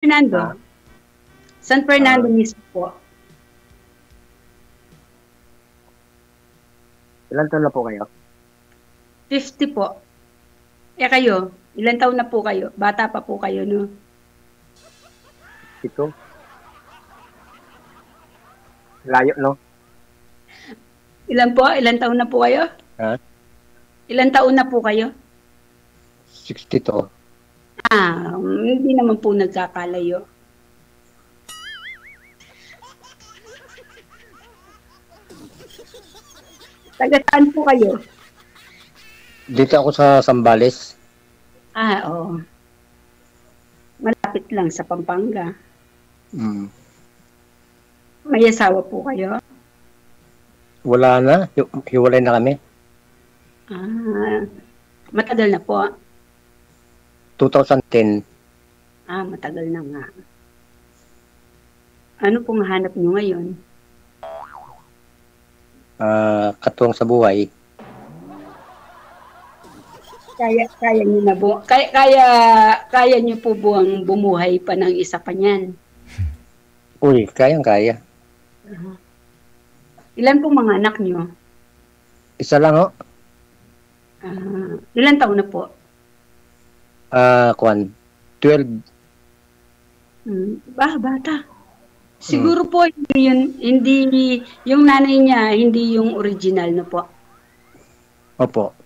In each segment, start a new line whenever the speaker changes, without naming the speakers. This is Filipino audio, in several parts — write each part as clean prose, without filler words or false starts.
Fernando.
Ah,
San Fernando
ah,
mismo po.
ilan taon na po kayo?
50 po. Kayo, ilan taon na po kayo? Bata pa po kayo, no?
Ito? Layo, no?
Ilan po? Ilan taon na po kayo?
Ha?
Ilan taon na po kayo?
62.
Hindi naman po nagkakalayo. Taga saan po kayo?
Dito ako sa Sambales.
Oo. Malapit lang sa Pampanga.
Mm.
May asawa po kayo?
Wala na. Hiwalay na kami.
Matagal na po.
2010.
Matagal na nga. Ano pong hanap nyo ngayon?
Katuwang sa buhay.
Kaya niyo na po. Kaya niyo po buwang bumuhay pa ng isa pa niyan.
Uy, kayang-kaya.
Ilan pong mga anak niyo?
Isa lang, ho.
Ilan taon na po?
12.
Bata. Siguro po hindi yung nanay niya, hindi yung original na po.
Opo.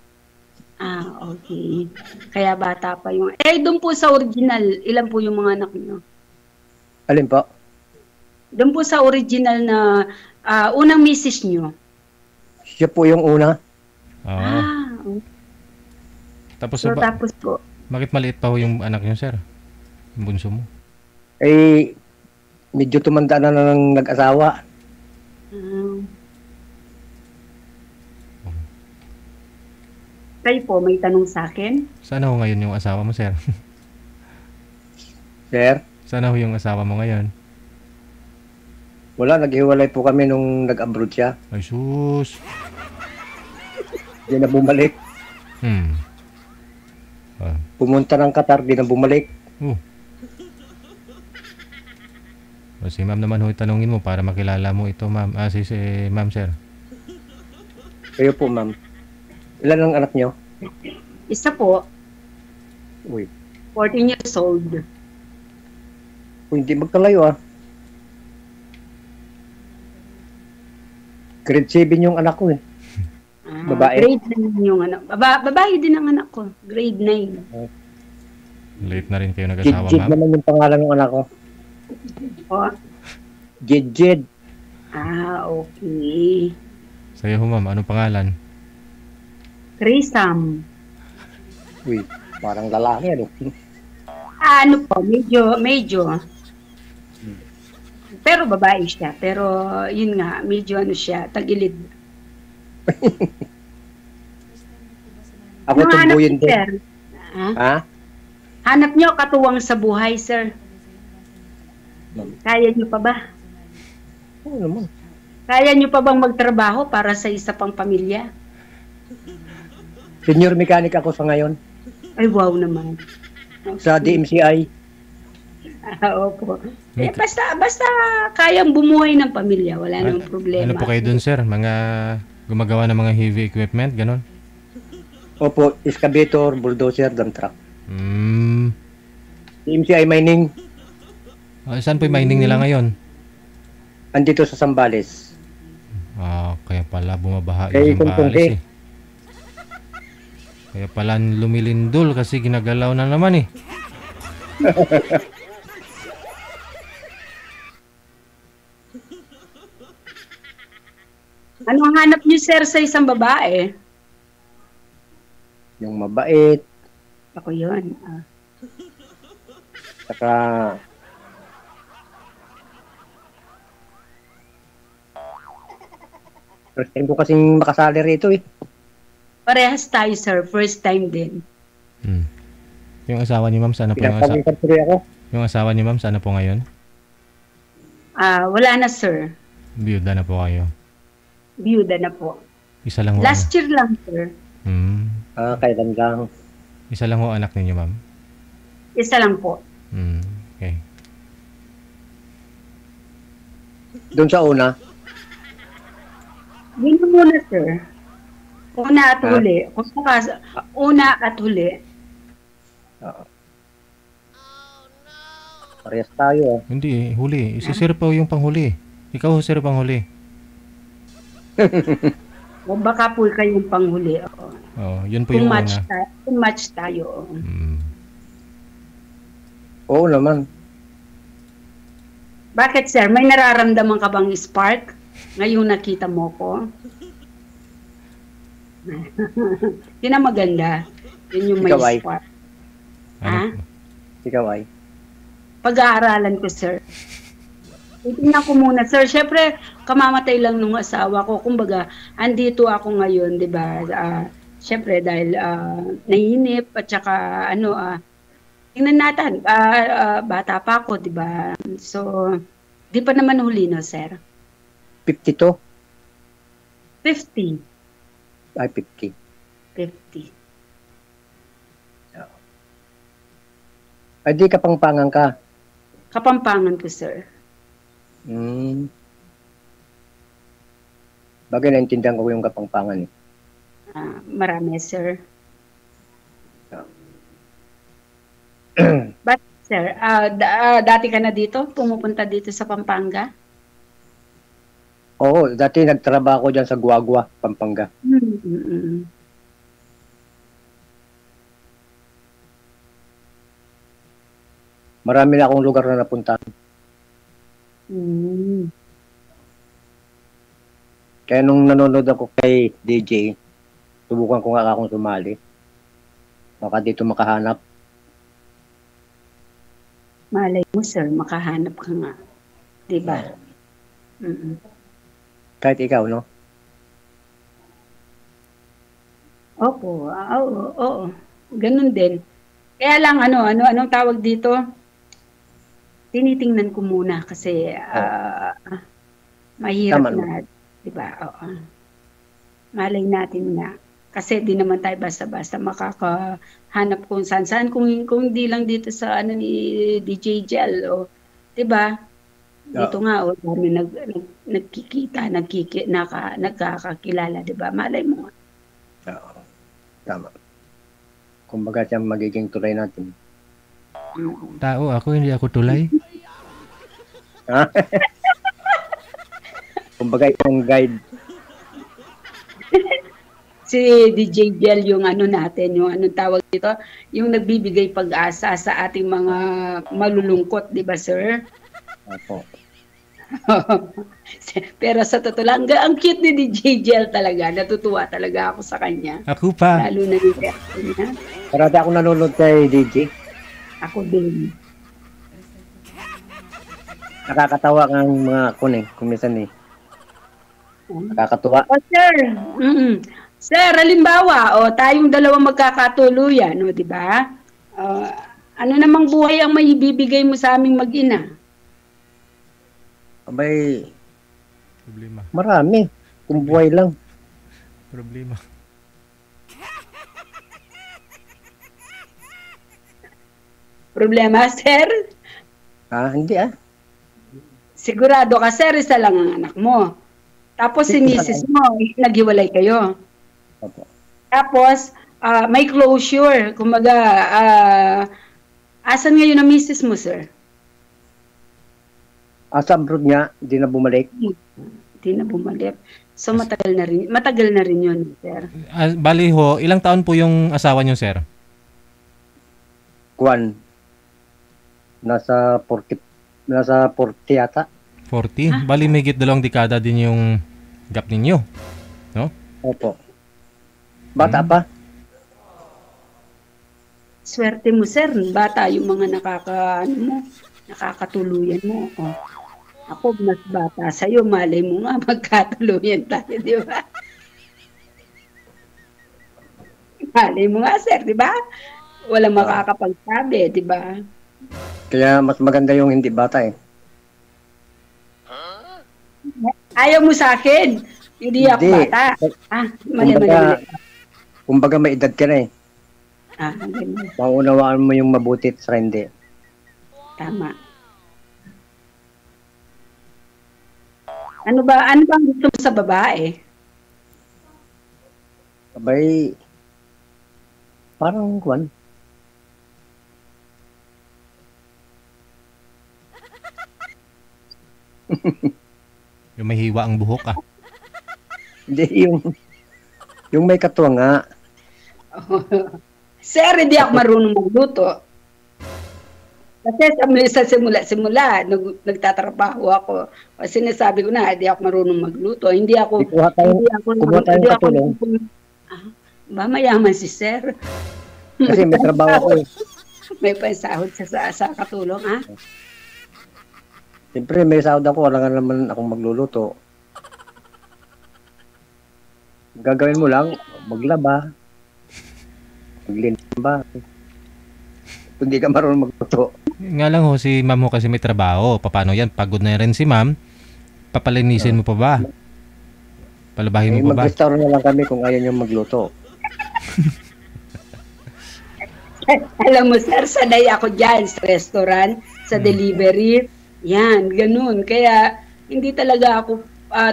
Okay. Kaya bata pa yung... doon po sa original, ilan po yung mga anak niyo?
Alin po?
Doon po sa original na unang misis niyo.
Siya po yung una.
Oo. Tapos,
Tapos po.
bakit maliit pa ho yung anak niyo, sir? Yung bunso mo?
Medyo tumanda na ng nag-asawa.
Kayo po, may tanong sa akin?
Sana ho ngayon yung asawa mo, sir?
Sir?
Sana ho yung asawa mo ngayon?
Wala, naghiwalay po kami nung nag-abroad siya.
Ay, sus!
Di na bumalik. Pumunta ng Qatar, di na bumalik.
Si ma'am naman ho, itanungin mo para makilala mo ito, ma'am. Si ma'am, sir.
Kayo po, ma'am. Ilan ang anak niyo?
Isa po.
Uy.
14 years old.
Hindi magkalayo, Grade 7 yung anak ko, Babae.
Grade 9 yung anak. Babae din ang anak ko. Grade 9.
Late na rin kayo nag-asawa,
Jid
ma'am?
naman yung pangalan ng anak ko. Jid.
Okay.
Sa'yo ho, ma'am, anong pangalan?
Trisam.
Uy, parang lalaki,
Ano po, medyo. Pero babae siya. Pero yun nga, medyo siya, tagilid.
Ako tumbuyin din.
Sir? Hanap niyo katuwang sa buhay, sir. Kaya niyo pa ba?
Oo naman.
Kaya niyo pa bang magtrabaho para sa isa pang pamilya?
Senior mechanic ako sa ngayon.
Ay, wow naman.
Sa DMCI.
Opo. Basta kayang bumuhay ng pamilya, wala namang problema.
Ano po kayo dun, sir? Mga gumagawa ng mga heavy equipment, ganon?
Opo, excavator, bulldozer, dump truck. DMCI mining.
Saan po yung mining nila ngayon?
Andito sa Sambales.
Kaya pala bumabaha
Kaya
yung Sambales, Kaya pala lumilindol kasi ginagalaw na naman,
Ano ang hanap niyo, sir, sa isang babae?
Yung mabait.
Ako yun.
Saka first time ko kasing makasali rito,
Parehas tayo, sir. First time din.
Yung asawa ni ma'am, sana po yung asawa ni ma'am, sana po ngayon?
Wala na, sir.
Biyuda na po kayo?
Biyuda na po.
Isa lang ho.
Last year lang, sir.
Kailan lang.
Isa lang ho anak ninyo, ma'am?
Isa lang po.
Okay.
Doon sa una,
Yun yung muna, sir. Una at
Ha?
huli. Kung saka, una at huli.
parehas tayo.
Hindi, huli. Si sir po yung panghuli. Ikaw, sir, panghuli.
O baka po kayong panghuli. Oo.
Oh, yun po yung una.
Kung match tayo. Oo.
Oo naman.
Bakit, sir? May nararamdaman ka bang spark? Ngayong nakita mo ko? Yun ang maganda. Yun yung may
Ikaw ay?
spark.
Ano?
Ikaw ay.
Pag-aaralan ko, sir. Titingnan ko muna, sir. Siyempre, kamamatay lang nung asawa ko. Kumbaga, andito ako ngayon, di ba? Siyempre, dahil nainip at saka, tingnan natin, bata pa ako, di ba? So, di pa naman huli, no, sir?
52?
50.
Ay, 50.
50.
Ay, di kapangpangan ka.
Kapampangan ko, sir.
Bagay, naintindihan ko yung kapangpangan eh.
Marami, sir. But, sir, dati ka na dito? Pumupunta dito sa Pampanga?
Oo, dati nagtrabaho ko dyan sa Guagua, Pampanga. Marami na akong lugar na napuntahan. Kaya nung nanonood ako kay DJ, subukan ko nga akong sumali. Baka dito makahanap.
Malay mo, sir, makahanap ka nga. Diba?
Kahit ikaw, no?
Opo, oo. Ganun din. Kaya lang, anong tawag dito? Tinitingnan ko muna kasi mahirap
Tama
na, diba? Oo. Malay natin na. Kasi di naman tayo basta-basta makakahanap kung saan kung hindi lang dito sa ni DJ Gel, o, diba? Dito nga, o, dami nagkikita, nagkakakilala, diba? Malay mo nga.
Oo. Tama. Kumbaga siya magiging tulay natin.
Tao ako, hindi ako tulay.
Ha? Kumbaga yung guide.
Si DJ Gel yung natin, yung anong tawag dito, yung nagbibigay pag-asa sa ating mga malulungkot, di ba, sir?
Opo.
Pero sa totoo lang, ang cute ni DJ Gel talaga. Natutuwa talaga ako sa kanya.
Ako pa.
Lalo na yung reaction niya.
Parati ako nanonood kay DJ.
Ako din.
Nakakatawa ang mga kuning, kumisan eh. Nakakatuwa.
O, sir. Sir, halimbawa, tayong dalawa magkakatuluyan, di ba? Ano namang buhay ang maibibigay mo sa aming mag-ina?
Abay,
Problema.
marami. Kung buhay lang.
Problema.
Problema, sir?
Hindi ah.
Sigurado ka, sir, isa lang ang anak mo. Tapos si misis mo, naghiwalay kayo.
Opo.
Tapos, may closure. Kumaga, asan ngayon ang misis mo, sir?
Sa abroad nga, hindi na bumalik.
Hindi na bumalik. So, matagal na rin yun, sir.
Bali ho, ilang taon po yung asawa niyo, sir?
Kuwan. Nasa 40 yata.
40? Bali may higit 2 dekada din yung gap ninyo. No?
Opo. Bata pa.
Swerte mo, sir. Bata yung mga nakakatuluyan mo. Oh. Ako, mas bata sa'yo. Malay mo nga, magkatuluyan tayo, di ba? Malay mo nga, sir, di ba? Walang makakapagsabi, di ba?
Kaya mas maganda yung hindi bata eh.
Ayaw mo sa akin. Hindi ako bata. Mali.
Kumbaga may edad ka na eh.
Ganun.
Maunawaan mo yung mabuti at saka hindi.
Tama. Ano ba ang gusto mo sa babae?
Abay, parang kwan.
Yung may hiwa ang buhok ah.
Hindi, yung may katuwa nga.
Sir, hindi ako marunong magluto. Kasi sa simula, nagtatrabaho ako. Sinasabi ko na, hindi ako marunong magluto. Hindi ako,
Kumuha tayong katulong.
Ba, mayaman si Sir.
Kasi may trabaho ako eh.
May pansahod sa katulong, ha?
Siyempre, may sahod ako. Wala nga naman akong magluluto. Gagawin mo lang, maglaba, maglinba. Kung di ka marunong magluto.
Nga lang ho, si ma'am ho kasi may trabaho. Paano yan? Pagod na rin si ma'am. Papalinisin mo pa ba? Palabahin mo pa ba?
Mag-restaurant na lang kami kung ayaw niyo magluto.
Alam mo, Sir, sanay ako dyan sa restaurant, sa delivery. Yan, ganun. Kaya, hindi talaga ako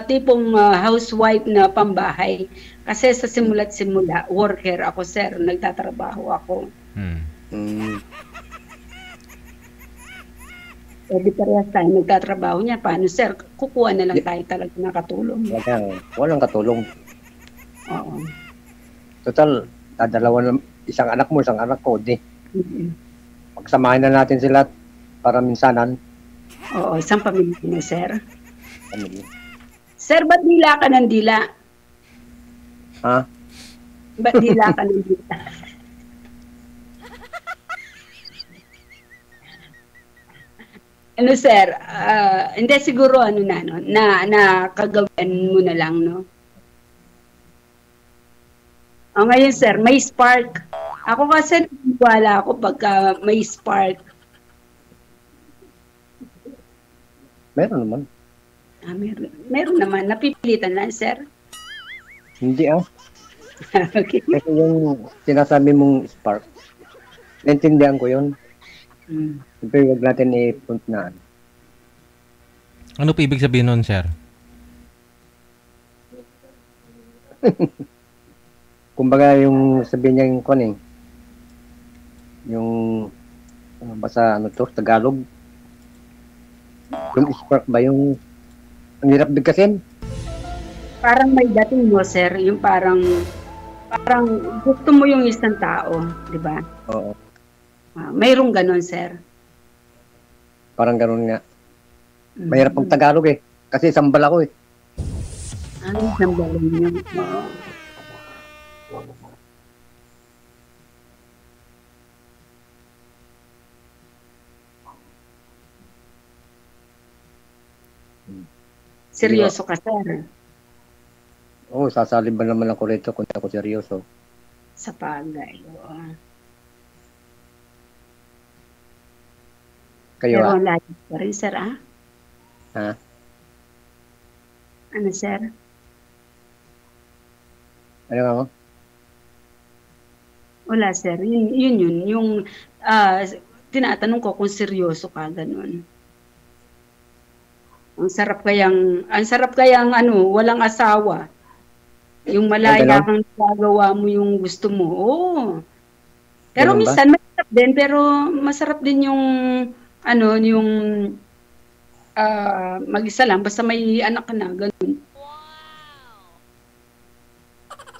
tipong housewife na pambahay. Kasi sa simula't simula, worker ako, Sir. Nagtatrabaho ako. Di parehas tayo nagtatrabaho niya. Paano, Sir? Kukuha na lang tayo talaga ng katulong.
Walang katulong.
Oo.
Total, dadalawa ng isang anak mo, isang anak ko. Di.
Mm-hmm.
Pagsamahin na natin sila para minsanan.
Oo, isang pamilya na, Sir.
Pamilya.
Sir, ba't dila ka ng dila?
Ha?
Ba't dila ka ng dila? Ano, Sir? Hindi siguro ano na, no? Na kagawin mo na lang, no? Ngayon, Sir, may spark. Ako kasi wala ako pagka may spark.
Meron naman.
Meron naman. Napipilitan lang, Sir.
Hindi
Okay.
Kasi yung sinasabi mong spark, naintindihan ko yun. Siyempre, huwag natin i-punt na.
Ano po ibig sabihin nun, sir?
Kumbaga yung sabihin niya yung kuning, yung basta ano to, Tagalog. Yung spark ba yung ang hirap bigkasin?
Parang may dating mo, Sir. Yung parang gusto mo yung isang tao, di ba?
Oo.
Mayroong ganon, Sir.
Parang gano'n nga. Mahirap pang Tagalog eh. Kasi sambal ako eh.
Ano yung balon niyo? Seryoso ka, Sir.
Oo, sasalib ba naman ako rito kung ako seryoso.
Sa bagay.
Kayo
Pero lagi pa rin, Sir,
Ha?
Ano, Sir?
Ano nga mo?
Wala, Sir. Yun. Yung tinatanong ko kung seryoso ka, ganun. Ang sarap kayang walang asawa. Yung malaya kang gagawa mo yung gusto mo. Oo. Pero
Ganun ba?
minsan masarap din yung yung mag-isa lang basta may anak ka na, ganun.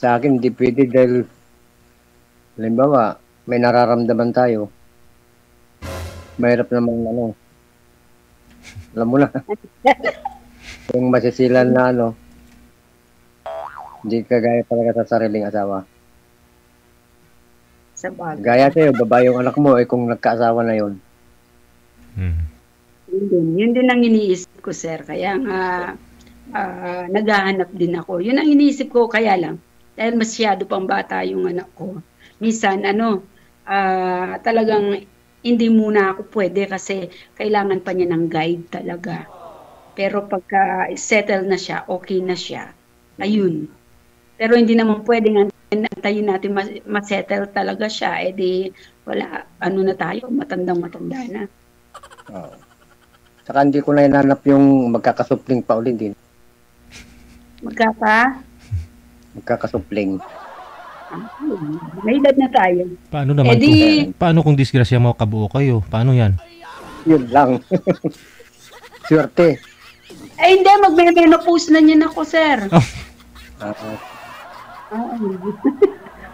Sa akin, hindi pwede dahil halimbawa, may nararamdaman tayo. Mahirap naman alam mo na. Yung masisilan na hindi kagaya talaga sa sariling asawa.
Sa bagay.
Gaya sa'yo, babae yung anak mo, kung nagkaasawa na yun.
Yun din ang iniisip ko, Sir. Kaya nga, naghahanap din ako. Yun ang iniisip ko, kaya lang. Dahil masyado pang bata yung anak ko. Minsan, talagang hindi muna ako pwede kasi kailangan pa niya ng guide talaga. Pero pagka settle na siya, okay na siya, ayun. Pero hindi naman pwedeng antayin natin ma-settle talaga siya. Wala, na tayo, matandang-matanda na.
Oo. Saka hindi ko na hinanap yung magkakasupling pa ulit din. magkakasupling.
May edad na tayo.
Paano naman paano kung disgrasya mo kabuo kayo? Paano yan?
Yun lang. Swerte.
Hindi, magme-menopause na niyan ako, sir.
Oo.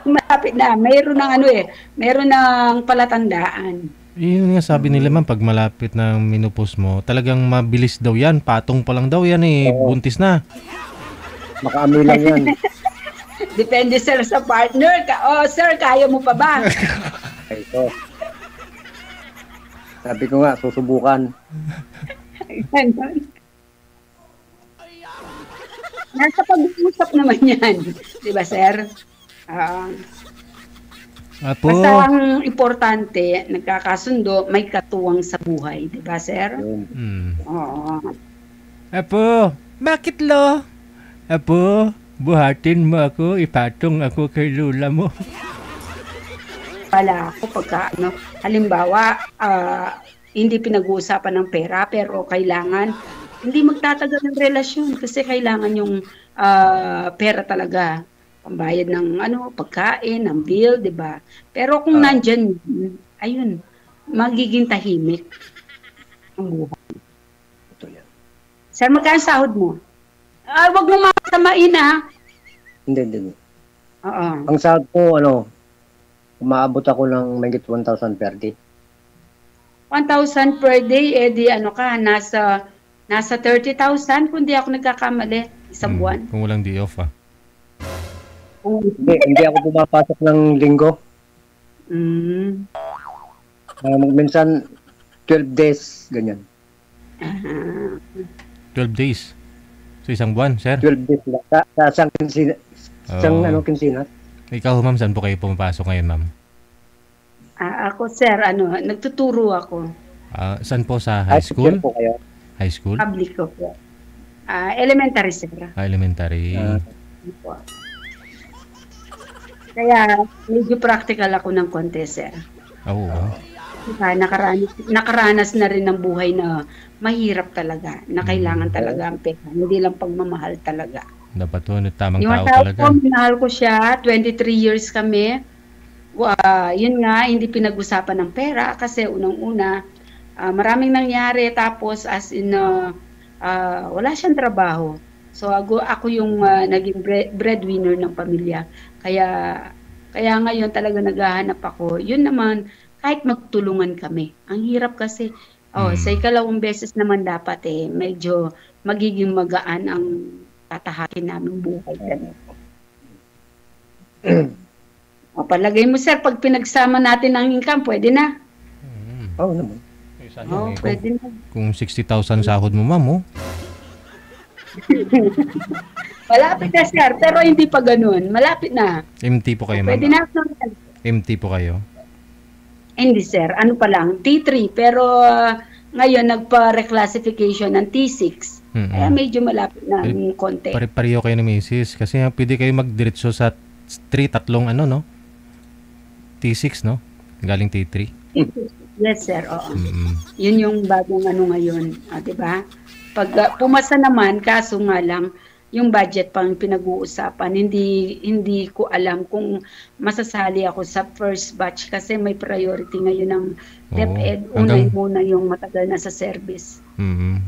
Malapit na. Mayroon ng palatandaan.
Yun nga sabi nila ma'am, pag malapit ng menopause mo, talagang mabilis daw yan. Patong pa lang daw yan buntis na.
Makaamoy lang yan.
Depende, sir, sa partner. Sir, kaya mo pa ba?
Ito. Sabi ko nga, susubukan.
Ganon. Nasa pag-uusap naman yan. Diba, sir?
Apo.
Basta ang importante, nagkakasundo, may katuwang sa buhay. Diba, sir? Oo.
Apo, bakit lo? Apo, buhatin mo ako, ipatong ako kay lula mo.
Pala ako halimbawa, hindi pinag-uusapan ng pera, pero kailangan, hindi magtatagal ng relasyon kasi kailangan yung pera talaga. Pambayad ng pagkain, ng bill, di ba? Pero kung nandyan, ayun, magiging tahimik ang buhay.
Ito yan.
Sir, magkano sahod mo? Wag mo makasamain, ha?
Hindi.
Oo.
Ang sahod ko, umaabot ako ng mahigit 1,000 per day.
1,000 per day, nasa 30,000 kung di ako nagkakamali isang buwan.
Kung walang day off
Hindi ako pumapasok ng linggo. Minsan 12 days, ganyan.
12 days. So isang buwan, sir?
12 days lang. Sa isang kinsinas.
Ikaw, ma'am, saan po kayo pumapasok ngayon, ma'am?
Ako, sir, nagtuturo ako.
Saan po? Sa high school?
Po kayo?
High school?
Public ko po. Elementary, sir.
Elementary.
Kaya, medyo practical ako ng konti, sir.
Oo.
Nakaranas na rin ng buhay na mahirap talaga, na kailangan talaga ang pera. Hindi lang pagmamahal talaga.
Dapat to, tamang
yung
tao talaga.
Yung minahal ko siya, 23 years kami. Yun nga, hindi pinag-usapan ng pera kasi unang-una, maraming nangyari tapos wala siyang trabaho. So ako yung naging breadwinner ng pamilya. Kaya ngayon talaga naghahanap ako. Yun naman, kahit magtulungan kami. Ang hirap kasi, sa ikalawang beses naman dapat medyo magiging magaan ang tatahakin namin buhay. Palagay mo, sir, pag pinagsama natin ang income, pwede na?
Oo naman.
Pwede na.
Kung 60,000 sahod mo, ma'am,
Malapit na, sir, pero hindi pa ganun. Malapit na.
MT po kayo, ma'am?
Pwede na.
MT po kayo?
Hindi, sir. Ano pa lang? T3. Pero ngayon, nagpa-reclassification ng T6. Kaya medyo malapit na ng konti.
Pare-pareho kayo ni Mrs. Kasi pwede kayo magdiretso sa tatlong T6, no? Galing T3.
Yes, sir. Oo. Yun yung bagong ngayon. Diba? Pag pumasa naman, kaso nga lang, yung budget pang pinag-uusapan, hindi ko alam kung masasali ako sa first batch kasi may priority ngayon ng DepEd. Muna yung matagal na sa service.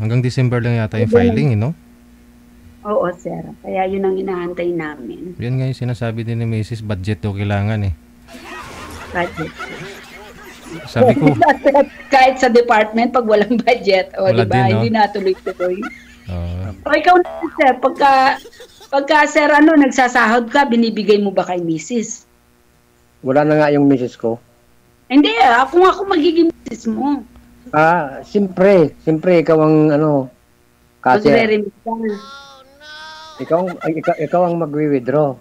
Hanggang December lang yata yung filing, no?
Oo, sir. Kaya yun ang inaantay namin.
Yan nga yung sinasabi din ni Mrs. Budget daw kailangan
Budget.
Sabi ko,
kahit sa department, pag walang budget,
wala
diba?
din, no?
Hindi natuloy-tuloy. Ikaw na, sir, pagka sir, nagsasahod ka, binibigay mo ba kay Mrs.?
Wala na nga yung Mrs. ko.
Hindi, ako magiging Mrs. mo.
Siyempre, ikaw ang kasi ikaw ang magwi-withdraw.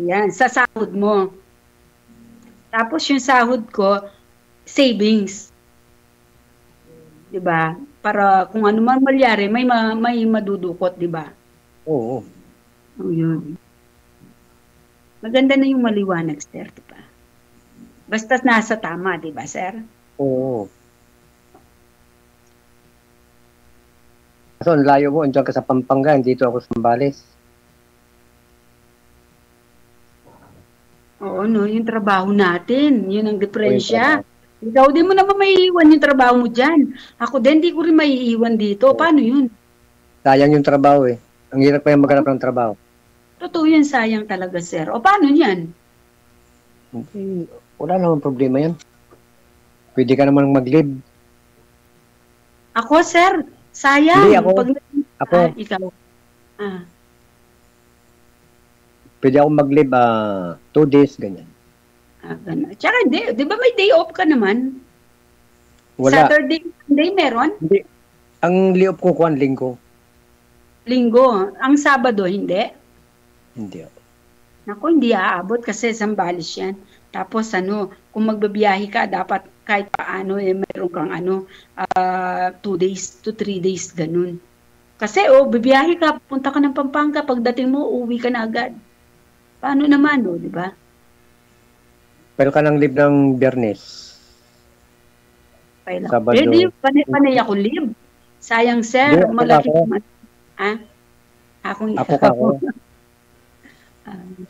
Yan, sa sahod mo. Tapos yung sahod ko, savings. Diba? Para kung ano man malyari, may madudukot, diba?
Oo.
Yun. Maganda na yung maliwanag, sir, diba? Basta nasa tama, diba, sir?
Oo. Kaso ang layo mo, andyan ka sa Pampanga, dito ako sa Zambales.
Oo, no, yung trabaho natin, yun ang
O yung
diferensya.
trabaho.
Ikaw, di mo naman maiiwan yung trabaho mo dyan. Ako din, di ko rin maiiwan dito. Paano yun?
Sayang yung trabaho eh. Ang hirap pa yung maghanap ng trabaho.
Totoo yan, sayang talaga, sir. O paano yan?
Hindi, wala namang problema yan. Pwede ka naman mag-leave.
Ako, sir, sayang.
Hindi, ako.
Ikaw. Ah,
Pwede ako mag-leave 2 days, ganyan.
ganun. Tsaka hindi, di ba may day off ka naman?
Wala.
Saturday, Sunday meron?
Hindi. Ang liop ko kuan linggo.
Linggo. Ang Sabado, hindi?
Hindi.
Naku, hindi aabot kasi Zambales yan. Tapos kung magbabiyahe ka, dapat kahit paano, meron kang 2 days to 3 days, ganun. Kasi, bibiyahe ka, punta ka ng Pampanga, pagdating mo, uwi ka na agad. Paano naman, di ba?
Pero ka nang leave ng Biyernes.
Kailan?
Sabado.
Di, panay ako live. Sayang, sir.
Di, ako
Malaki
ako.
naman. Akong
Ako ka ako.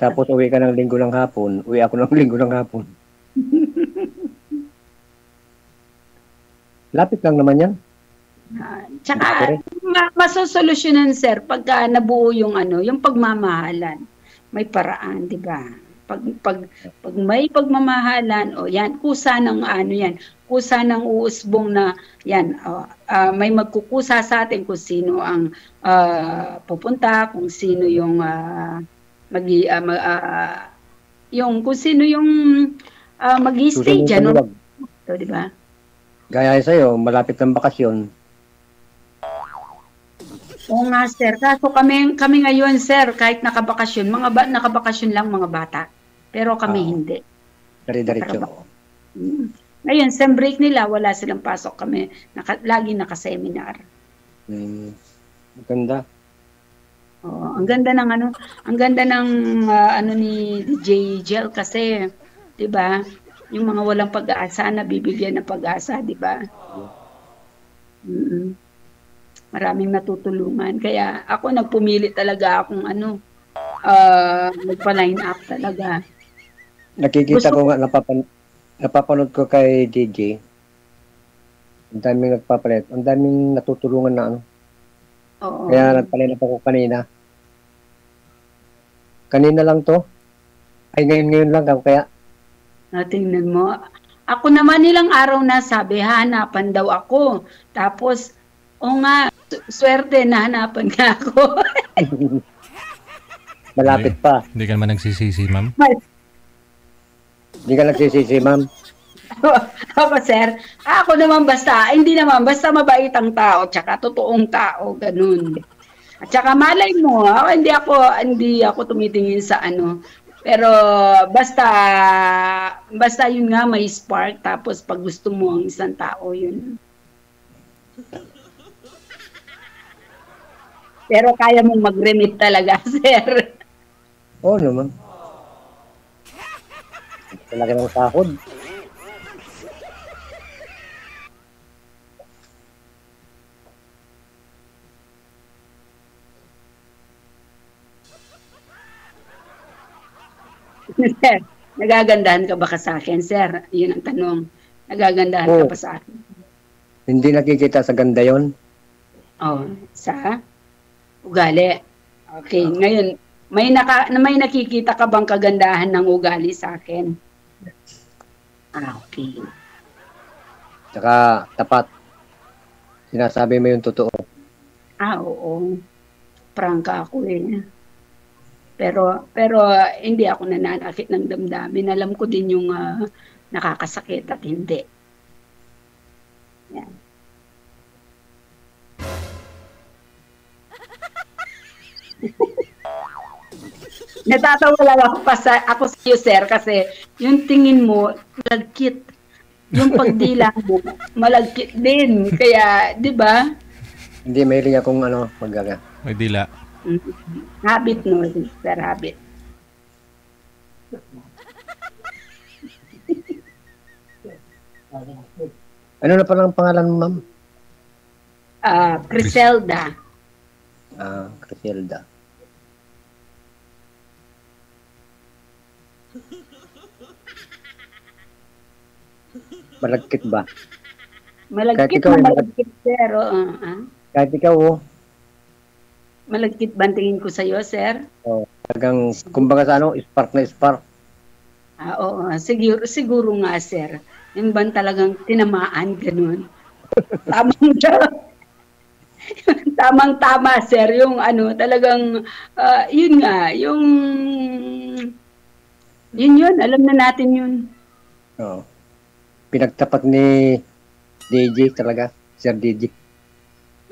Tapos uwi ka ng linggo ng hapon. Uwi ako ng linggo ng hapon. Lapit lang naman yan.
Tsaka, masosolusyonan, sir, pagka nabuo yung yung pagmamahalan. May paraan, di ba? Pag may pagmamahalan, yan, kusa ng yan, kusa ng uusbong na, yan, may magkukusa sa atin kung sino ang pupunta, kung sino yung yung kung sino yung mag-i-stay dyan. So, di ba?
Gaya sa'yo, malapit ng bakasyon.
Oo nga, sir. Kaso kami ngayon, sir, kahit nakabakasyon, nakabakasyon lang mga bata. Pero kami hindi.
Dari-diretso.
Ngayon, sem break nila, wala silang pasok kami. Lagi naka-seminar.
Maganda.
Oh, ang ganda ng ni DJ Gel kasi, 'di ba? Yung mga walang pag-asa na bibigyan ng pag-asa, 'di ba? Maraming natutulungan. Kaya ako nagpumili talaga akong magpa-line up talaga.
Nakikita ko nga, napapanood ko kay DJ. Ang daming nagpapalit. Ang daming natutulungan na
Oo.
Kaya nagpalinap ako kanina. Kanina lang to. Ay, ngayon lang ako kaya.
Tingnan mo. Ako naman ilang araw na sabi, hanapan daw ako. Tapos, nga, swerte na hanapan nga ako.
Malapit pa.
Hindi ka naman nagsisisi, ma'am?
Hindi ka nagsisisi, ma'am.
Ako, sir. Ako naman hindi naman, basta mabait ang tao, tsaka totoong tao, ganun. At tsaka malay mo, hindi ako tumitingin sa pero basta yun nga may spark, tapos pag gusto mo ang isang tao, yun. Pero kaya mong mag-remit talaga, sir.
Oo naman. Talaga ng sahod.
Sir, nagagandahan ka ba sa akin, sir? Yun ang tanong. Nagagandahan ka ba sa akin?
Hindi nakikita sa ganda yon.
Sa ugali. Okay, ngayon, may nakikita ka bang kagandahan ng ugali sa akin? Okay.
Tsaka tapat. Sinasabi mo yung totoo.
Oo. Prangka ako eh. Pero hindi ako nananakit ng damdamin. Alam ko din yung nakakasakit at hindi. Yan. Natatawa lang ako sa iyo, sir, kasi yung tingin mo, malagkit. Yung pagdila mo, malagkit din. Kaya, di ba?
Hindi, mahilig akong magaga.
May dila.
Habit, no? Sir, habit.
Ano na palang pangalan mo, ma'am?
Criselda.
Criselda. Malagkit ba?
Malagkit
ikaw,
na malagkit, sir.
Kahit ikaw,
Malagkit ba ang tingin ko sa'yo, sir?
talagang, kumbaga sa spark na spark.
Oo, siguro nga, sir. Yung bang talagang tinamaan, ganun. Tamang-tama, sir. Yung talagang, yun nga, yun, alam na natin yun.
Oo. Pinagtapat ni DJ talaga, Sir DJ.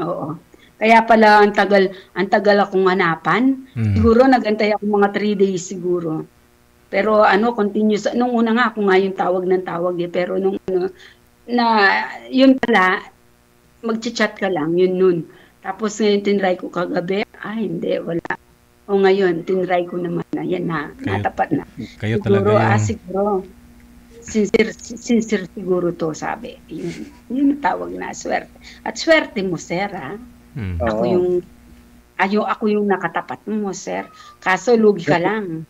Oo. Kaya pala ang tagal akong hanapan. Siguro nagantay ako mga 3 days siguro. Pero continuous. Nung una nga ako nga yung tawag ng tawag pero nung na yun pala, magchat-chat ka lang, yun nun. Tapos ngayon tinry ko kagabi, hindi, wala. O ngayon, tinry ko naman na, yan na, natapat na.
Kayo
siguro,
talaga yung...
siguro, sincere siguro to, sabi. Yun tawag na, swerte. At swerte mo, sir, ha? Ako yung nakatapat mo, sir. Kaso, lugi ka lang.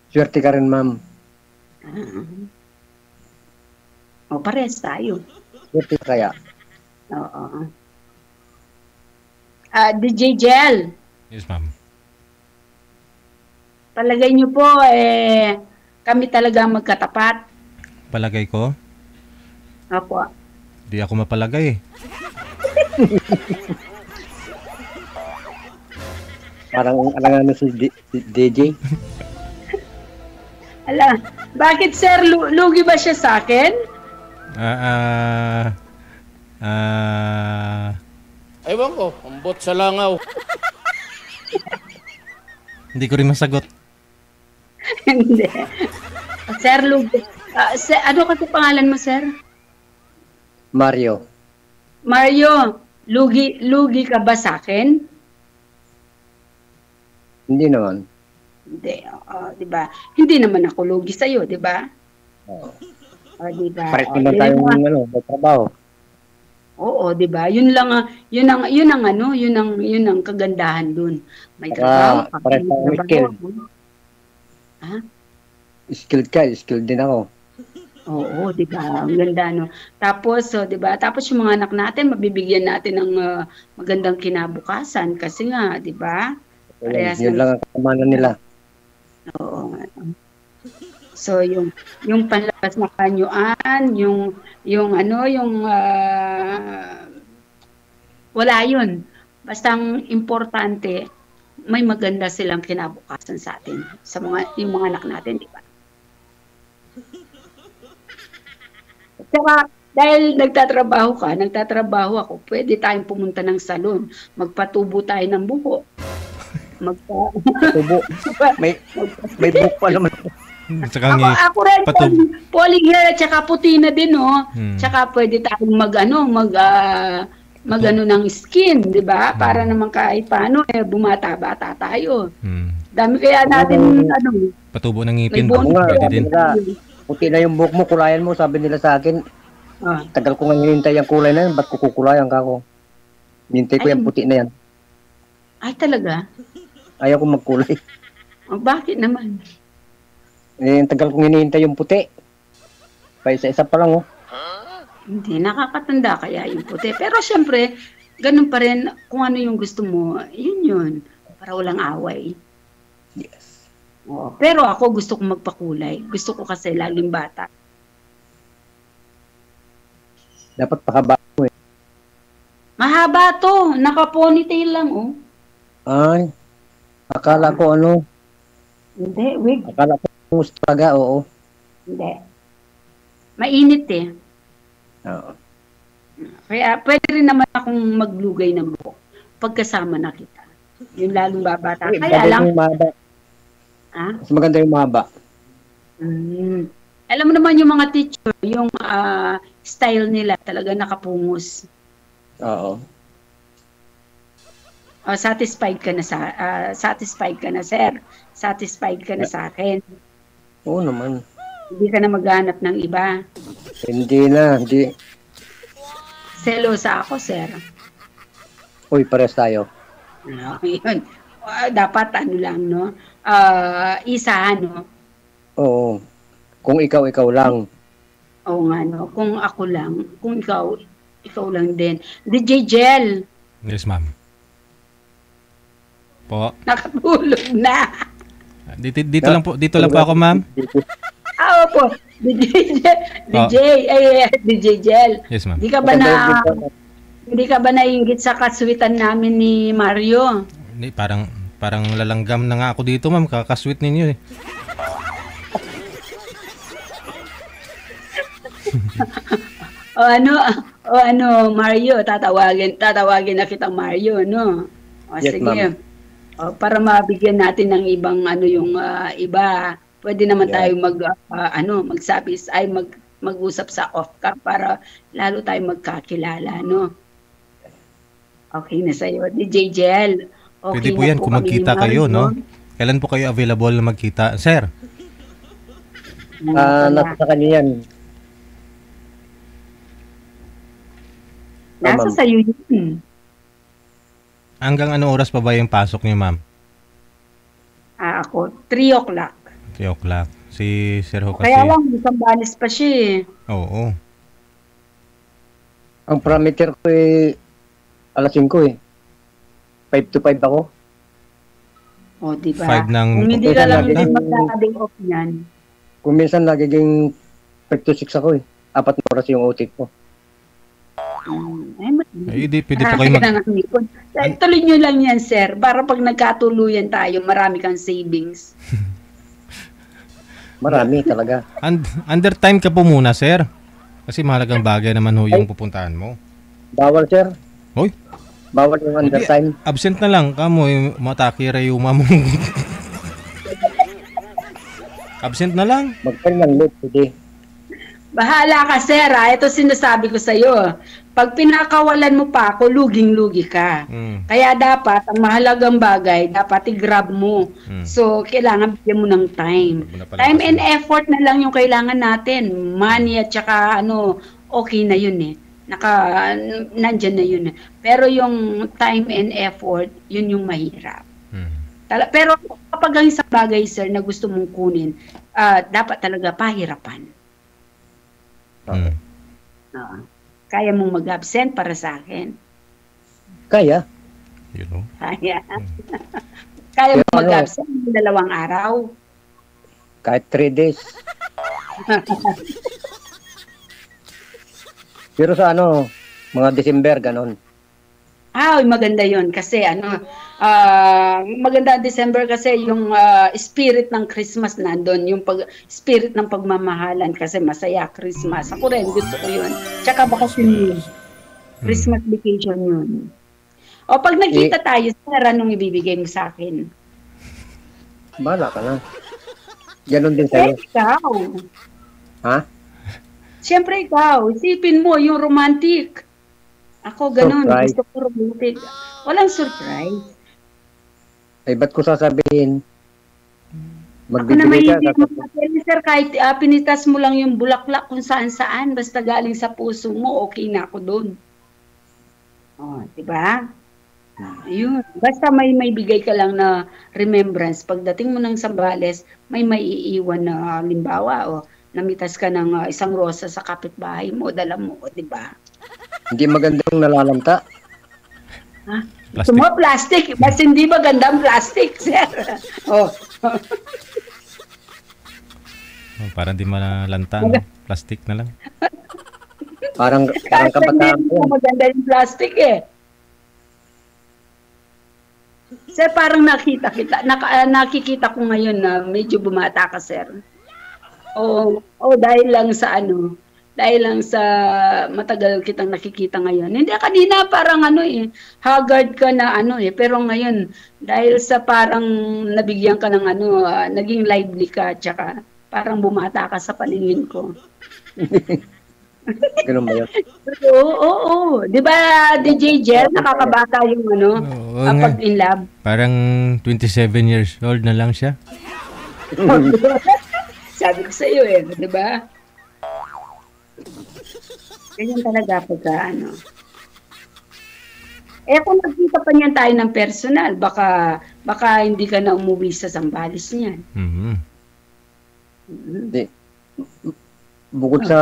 Swerte ka rin, ma'am.
Pares tayo.
Swerte kaya.
Oo. DJ Jel.
Yes, ma'am.
Palagay niyo po, kami talaga magkatapat.
Palagay ko?
Opo.
Di ako mapalagay.
Parang alangan si DJ.
Ala, bakit sir, lugi ba siya sa akin?
Ewan ko, ambot sa langaw.
Hindi ko rin masagot.
Hindi. Sir, lugi. Ano kasi pangalan mo, sir?
Mario.
Mario, lugi ka ba sa akin?
Hindi naman.
Hindi, di ba? Hindi naman ako lugi sa'yo, di ba? Di ba?
Pares naman tayong may trabaho.
Oo, 'di ba? Yun ang kagandahan dun. May trabaho,
pares tayong skill.
Ha?
Skilled ka, skilled din ako.
Oo, 'di ba? Ang ganda no. Tapos, 'di ba? Tapos yung mga anak natin mabibigyan natin ng magandang kinabukasan kasi nga, 'di ba?
Yun lang ang kasamanan nila.
Oo. So yung panlabas na kanyuan, yung wala yun. Basta ang importante, may maganda silang kinabukasan sa atin, sa yung mga anak natin, di ba? Saka, dahil nagtatrabaho ako, pwede tayong pumunta ng salon, magpatubo tayo ng buhok.
Tubo. May buhok pa naman.
Ako rin, falling hair at saka puti na din, no? Tsaka pwede tayong ng skin, di ba? Para naman kahit paano, bumata-bata tayo. Dami kaya natin,
patubo ng ngipin.
Pwede din. Puti na yung buhok mo, kulayan mo, sabi nila sa akin. Tagal ko nga hinintay yung kulay na yan, ba't kukulayan ka ako? Hinintay ko yung puti na yan.
Ay, talaga?
Ayaw ko magkulay.
Bakit naman?
Tagal kong hinihintay yung puti. Pa isa-isa pa lang,
Hindi, nakakatanda kaya yung puti. Pero syempre, ganun pa rin, kung ano yung gusto mo, yun. Para walang away.
Yes.
Pero ako gusto kong magpakulay. Gusto ko kasi laging bata.
Dapat pakaba mo
Mahaba to. Naka-ponytail lang,
Ay, akala ko
Hindi, wig.
Akala ko talaga, oo.
Hindi. Mainit
Oo.
Kaya pwede rin naman akong maglugay ng buhok pagkasama na kita. Yung lalong babata. Kaya lang.
Mas maganda yung mahaba.
Alam mo naman yung mga teacher, yung style nila talaga nakapungos.
Oo.
Satisfied ka na sir. Satisfied ka na sa akin.
Oo naman.
Hindi ka na maghanap ng iba.
Hindi na, hindi.
Selosa ako, sir.
Uy, pares tayo.
Yun. Dapat ano lang, no? Isa, no?
Oo. Kung ikaw lang.
Oo nga, no? Kung ako lang, kung ikaw lang din. DJ Jel,
Yes, ma'am. Po.
nakatulog na.
Dito lang po ako, ma'am.
Opo. DJ Jel.
Yes, ma'am.
Hindi ka ba naiinggit sa kaswitan namin ni Mario?
Hindi, parang lalanggam na nga ako dito, ma'am. Kakasweet ninyo eh.
O ano, Mario, tatawagin na kitang Mario, no? O
Yes,
sige.
ma'am.
Para mabigyan natin ng ibang yung iba, pwede naman
Yeah.
tayo magsabi ay mag-usap sa off cam para lalo tayo magkakilala, no? Okay na sa'yo. DJ Jel, okay
Pwede po
na
yan kung
kami ni
magkita kayo,
Mario.
no? Kailan po kayo available na magkita? Sir,
Nasa sa kanya yan.
Nasa
ma'am.
sa'yo yun.
hanggang anong oras pa ba yung pasok niyo, ma'am?
Ako, 3 o'clock.
3 o'clock. Si Sir Ho kasi.
Kaya lang, isang balis pa siya eh.
Oo.
Ang parameter ko alas 5 eh. 5 to 5 ako.
O, di ba?
5 ng
Kung hindi ka lang
umaga.
din magkakabing off niyan.
Kung minsan nagiging 5 to 6 ako eh. 4 na oras yung OT ko.
Ay, di, pwede po kayo
Tuloy nyo lang yan, sir. Para pag nagkatuluyan tayo, marami kang savings.
Marami talaga.
Under time ka po muna, sir. Kasi mahalagang bagay naman ho yung pupuntahan mo.
Bawal, sir.
Hoy,
Bawal yung
Hindi.
undertime.
absent na lang kamo mataki rayuma mo. Absent na lang.
Mag-time ng late today.
Bahala ka, sir. Ito sinasabi ko sa'yo. Pag pinakawalan mo pa ako, luging-lugi ka.
Mm.
Kaya dapat, ang mahalagang bagay, dapat i-grab mo.
Mm.
So, kailangan bigyan mo ng time.
Wag mo na pala
Time
kasi.
and effort na lang yung kailangan natin. Money at saka okay na yun eh. Nandyan na yun eh. Pero yung time and effort, yun yung mahirap.
Mm.
Pero kapag ang isang bagay, sir, na gusto mong kunin, dapat talaga pahirapan.
Mm.
Kaya mong mag-absent para sa akin.
Kaya.
You know.
Kaya. Kaya mong mag-absent ng 2 araw.
Kahit 3 days. Pero sa mga December, ganon.
Maganda yon kasi maganda ang December kasi yung spirit ng Christmas nandun, yung spirit ng pagmamahalan kasi masaya Christmas. Ako rin, gusto ko yun. Tsaka bakasyon yun. Christmas vacation yun. O pag nagkita tayo, sir, anong ibibigay mo sa akin?
Bahala ka na. Ganon din sa'yo.
Ikaw.
Ha?
Siyempre ikaw, isipin mo yung romantic. Ako ganun,
Surprise.
gusto ko romantic. Walang surprise.
Ay, ba't ko sasabihin?
Ako na may
Magbibigay ka.
hindi mo sir, kahit pinitas mo lang yung bulaklak kung saan-saan, basta galing sa puso mo, okay na ako doon. Diba? Ayun. Basta may bigay ka lang na remembrance. Pagdating mo ng Sambales, may maiiwan na halimbawa, namitas ka ng isang rosa sa kapitbahay mo, dala mo, diba?
Hindi magandang nalalanta.
Gusto mo plastic? Mas hindi magandang plastic, sir.
Parang di malanta, no? Plastic na lang.
Parang kabataan
Hindi
ko.
maganda yung plastic eh. Sir, parang nakikita ko ngayon na medyo bumata ka, sir. Dahil lang sa matagal kitang nakikita ngayon. Hindi, kanina parang haggard ka na pero ngayon, dahil sa parang nabigyan ka ng naging lively ka, tsaka parang bumata ka sa paningin ko.
Ganun ba yun?
Oo. Di ba, DJ Jel, nakakabata yung
Oo nga.
pag in love?
Parang 27 years old na lang siya.
Sabi ko sa iyo di ba? Ganyan talaga pagka Kung nagkita pa niyan tayo ng personal, baka hindi ka na umuwi sa Zambales niyan.
Mhm.
Hindi. Bukod sa,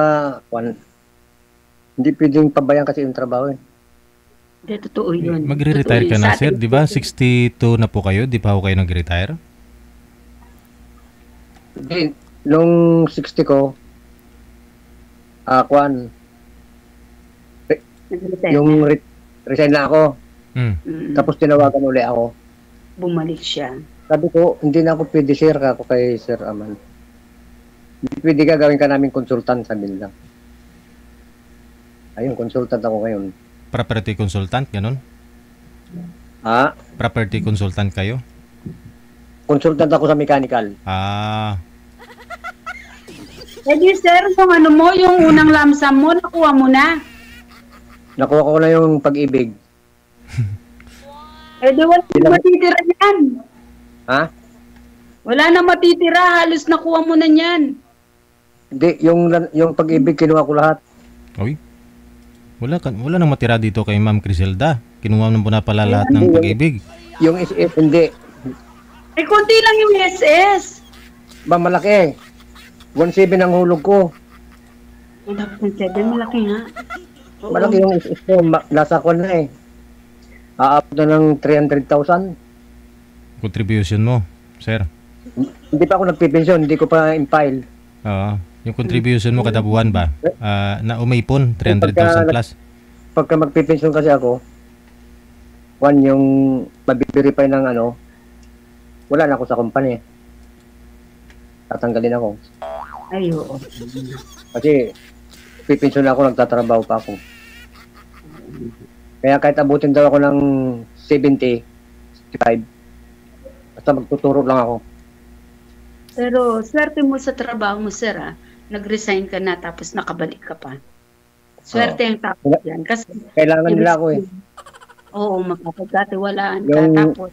hindi pwedeng pabayaan kasi yung trabaho eh.
Hindi, totoo yun.
Magre-retire
Totoo
ka
yun.
na,
Sa
sir,
atin,
di ba? 62 na po kayo, di pa ho kayo nag-retire?
Hindi, nung 60 ko,
nag-retire
yung
na.
resign na ako, tapos tinawagan uli ako.
Bumalik siya.
Sabi ko, hindi na ako pwede share ako kay Sir Aman. Hindi pwede ka gawin ka namin consultant, sabi nila. Ayun, consultant ako ngayon.
Property consultant, ganun?
Ha?
Property consultant kayo?
Consultant ako sa mechanical.
Ah,
Di sir, yung ano mo, yung unang lamsam mo, nakuha mo na.
Nakuha ko na yung pag-ibig.
Di wala na matitira yan.
Ha?
Wala na matitira, halos nakuha mo na yan.
Hindi, yung pag-ibig kinuha ko lahat.
uy. Wala nang matira dito kay Ma'am Criselda. Kinuha mo na pala lahat ng pag-ibig.
Yung SS, hindi.
Konti lang yung SS.
Ba, malaki. 1.7 ang hulog ko.
Dapat ng 7, malaki nga. Oo.
Malaki yung SS ko. Nasa ko na eh. Aabot na ng 300,000.
Contribution mo, sir.
Hindi pa ako nagpipensyon. Hindi ko pa in-file.
Oo. Yung contribution mo kada buwan ba? Na umaipon, 300,000 plus.
Pagka magpipensyon kasi ako, yung mabiverify ng wala na ako sa company. Tatanggalin ako.
Ay, oo.
Kasi pipensyon ako, nagtatrabaho pa ako. Kaya kahit abutin daw ako ng 70, 65, basta magtuturo lang ako.
Pero swerte mo sa trabaho mo, sir, ah. Nag-resign ka na tapos nakabalik ka pa. Swerte ang tapos yan. Kasi
Kailangan nila ako eh.
oo, makapagkatiwalaan ka.
Yung-
Tapos,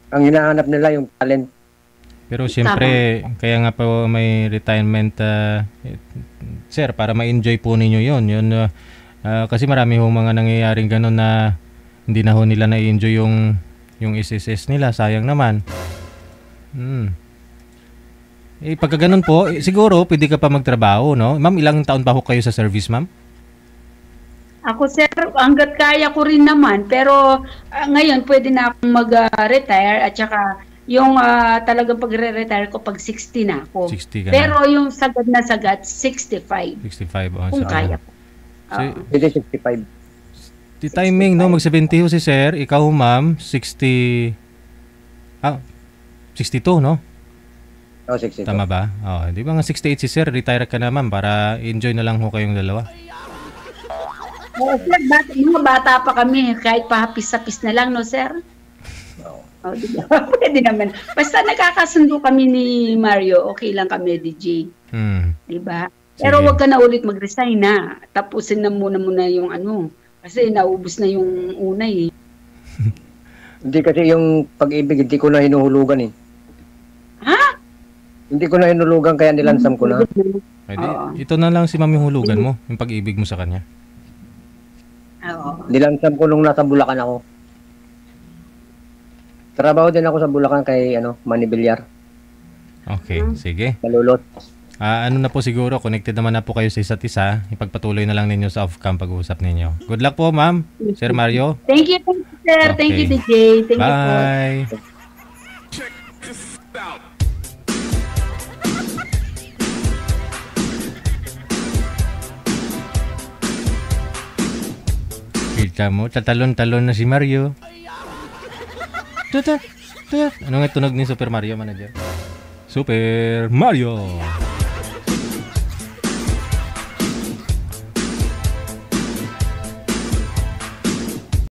Ang hinahanap nila yung talent.
Pero siyempre, kaya nga po may retirement, sir, para ma-enjoy po ninyo yun. Kasi marami hong mga nangyayaring ganun na hindi na ho nila na-enjoy yung SSS nila. Sayang naman. Pagka ganun po, siguro pwede ka pa magtrabaho, no? Ma'am, ilang taon pa ho kayo sa service, ma'am?
ako, sir, hanggat kaya ko rin naman. Pero ngayon, pwede na akong mag-retire at saka yung talagang pagre-retire ko pag 60 na ako.
60 ka
Pero yung sagad na sagad, 65.
65. Oh,
Kung
sa
kaya ko.
Hindi 65.
Di timing, no? Mag-70 ho si sir. Ikaw, ma'am, 62, no?
Oh, 62.
Tama ba? Oh, di ba nga 68 si sir, retire ka na ma'am para enjoy na lang ho kayong dalawa.
Sir, mga bata pa kami, kahit pahapis-sapis na lang, no, sir? Diba? Pwede naman. Basta nakakasundo kami ni Mario, okay lang kami, DJ. Diba? Pero
Sige.
wag ka na ulit mag-resign na. Tapusin na muna yung kasi naubos na yung una eh.
Hindi kasi yung pag-ibig, hindi ko na hinuhulugan eh.
Ha?
Hindi ko na hinulugan kaya nilansam ko na.
Ito na lang si ma'am yung hulugan mo, yung pag-ibig mo sa kanya.
Oo.
Nilansam ko nung nasa Bulacan ako. Trabaho din ako sa Bulacan kay Manny Villar.
Okay, sige.
Malulot.
Ano na po siguro, connected naman na po kayo sa isa't isa. Ipagpatuloy na lang ninyo sa off-cam pag-uusap ninyo. Good luck po, ma'am. Sir Mario.
Thank you, sir. Thank you, DJ. Thank you po.
Bye. Kita mo, tatalon-talon na si Mario. Ano nga tunog ni Super Mario, manager? Super Mario!